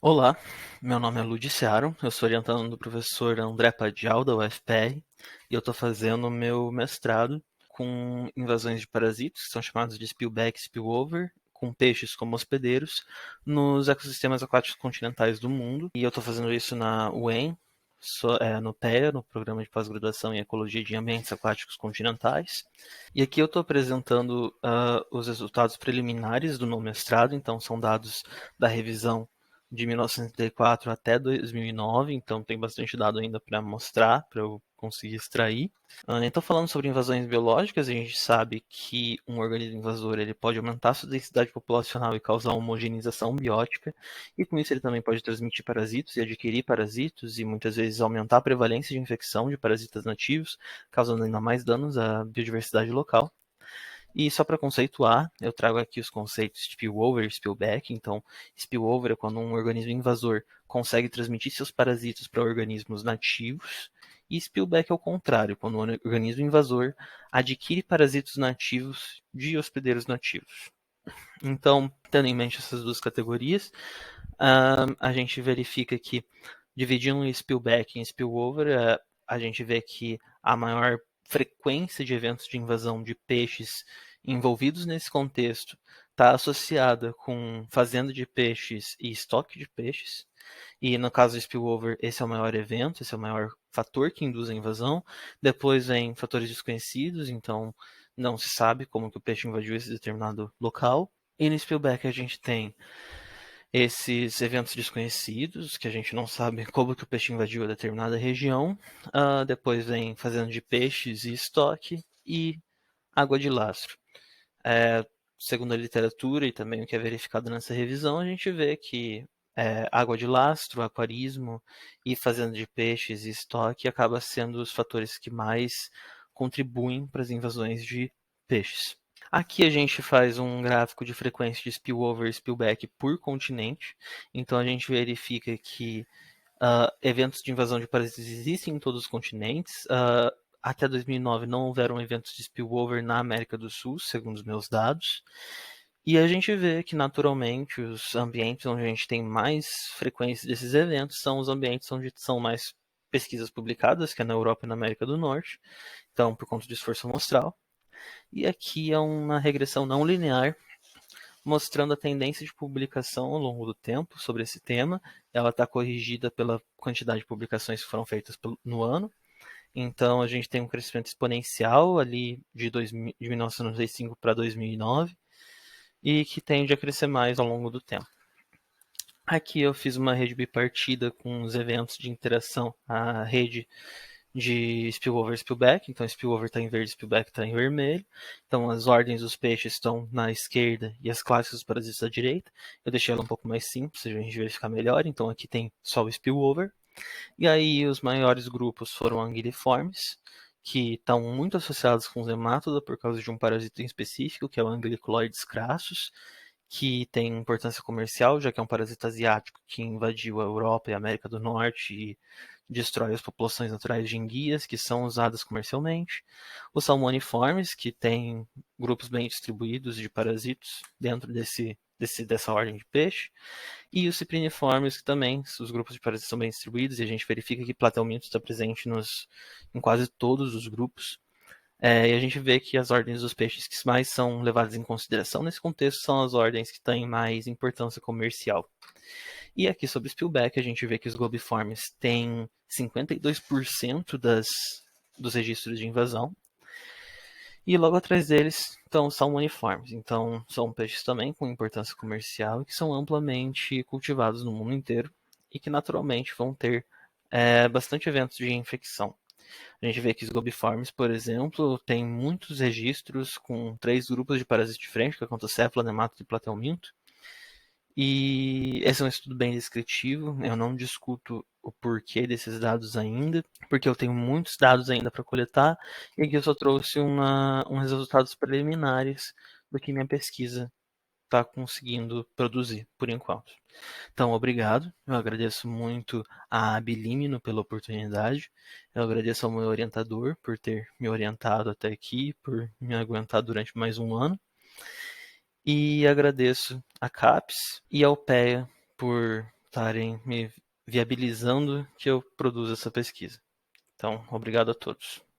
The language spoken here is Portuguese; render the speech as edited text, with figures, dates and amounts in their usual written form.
Olá, meu nome é Ludiciaro, eu sou orientando do professor André Padial, da UFPR, e eu estou fazendo o meu mestrado com invasões de parasitas, que são chamados de spillback e spillover, com peixes como hospedeiros, nos ecossistemas aquáticos continentais do mundo. E eu estou fazendo isso na UEM, no PEA, no Programa de Pós-Graduação em Ecologia de Ambientes Aquáticos Continentais. E aqui eu estou apresentando os resultados preliminares do meu mestrado, então são dados da revisão de 1984 até 2009, então tem bastante dado ainda para mostrar, para eu conseguir extrair. Então, falando sobre invasões biológicas, a gente sabe que um organismo invasor ele pode aumentar sua densidade populacional e causar homogeneização biótica, e com isso ele também pode transmitir parasitos e adquirir parasitos, e muitas vezes aumentar a prevalência de infecção de parasitas nativos, causando ainda mais danos à biodiversidade local. E só para conceituar, eu trago aqui os conceitos de spillover e spillback. Então, spillover é quando um organismo invasor consegue transmitir seus parasitos para organismos nativos, e spillback é o contrário, quando um organismo invasor adquire parasitos nativos de hospedeiros nativos. Então, tendo em mente essas duas categorias, a gente verifica que, dividindo o spillback em spillover, a gente vê que a maior frequência de eventos de invasão de peixes envolvidos nesse contexto está associada com fazenda de peixes e estoque de peixes. E no caso do spillover, esse é o maior evento, esse é o maior fator que induz a invasão. Depois vem fatores desconhecidos, então não se sabe como que o peixe invadiu esse determinado local. E no spillback a gente tem esses eventos desconhecidos, que a gente não sabe como que o peixe invadiu a determinada região. Depois vem fazenda de peixes e estoque e água de lastro. Segundo a literatura e também o que é verificado nessa revisão, a gente vê que água de lastro, aquarismo e fazenda de peixes e estoque acaba sendo os fatores que mais contribuem para as invasões de peixes. Aqui a gente faz um gráfico de frequência de spillover e spillback por continente. Então a gente verifica que eventos de invasão de parasitas existem em todos os continentes. Até 2009 não houveram eventos de spillover na América do Sul, segundo os meus dados. E a gente vê que, naturalmente, os ambientes onde a gente tem mais frequência desses eventos são os ambientes onde são mais pesquisas publicadas, que é na Europa e na América do Norte. Então, por conta do esforço amostral. E aqui é uma regressão não linear, mostrando a tendência de publicação ao longo do tempo sobre esse tema. Ela está corrigida pela quantidade de publicações que foram feitas no ano. Então, a gente tem um crescimento exponencial ali de 1995 para 2009 e que tende a crescer mais ao longo do tempo. Aqui eu fiz uma rede bipartida com os eventos de interação, a rede de spillover e spillback. Então, spillover está em verde, spillback está em vermelho. Então, as ordens dos peixes estão na esquerda e as classes dos parasitas à direita. Eu deixei ela um pouco mais simples, para a gente verificar melhor. Então, aqui tem só o spillover. E aí, os maiores grupos foram anguilliformes, que estão muito associados com os hematoda por causa de um parasita em específico, que é o Anguilliculoides crassus, que tem importância comercial, já que é um parasita asiático que invadiu a Europa e a América do Norte e destrói as populações naturais de enguias, que são usadas comercialmente. Os salmoniformes, que tem grupos bem distribuídos de parasitos dentro dessa ordem de peixe. E os cipriniformes, que também, os grupos de parasitas são bem distribuídos, e a gente verifica que Platelminto está presente em quase todos os grupos. E a gente vê que as ordens dos peixes que mais são levadas em consideração nesse contexto são as ordens que têm mais importância comercial. E aqui sobre Spillback a gente vê que os globiformes têm 52% dos registros de invasão. E logo atrás deles estão os salmoniformes. Então são peixes também com importância comercial e que são amplamente cultivados no mundo inteiro e que naturalmente vão ter bastante eventos de infecção. A gente vê que os globiformes, por exemplo, tem muitos registros com 3 grupos de parasitas diferentes, que é Contocéfala, Nematoda e Platelminto. E esse é um estudo bem descritivo. Eu não discuto o porquê desses dados ainda, porque eu tenho muitos dados ainda para coletar, e aqui eu só trouxe uns resultados preliminares do que minha pesquisa está conseguindo produzir, por enquanto. Então, obrigado. Eu agradeço muito a Abilimino pela oportunidade. Eu agradeço ao meu orientador por ter me orientado até aqui, por me aguentar durante mais um ano. E agradeço a CAPES e ao PEA por estarem me viabilizando que eu produza essa pesquisa. Então, obrigado a todos.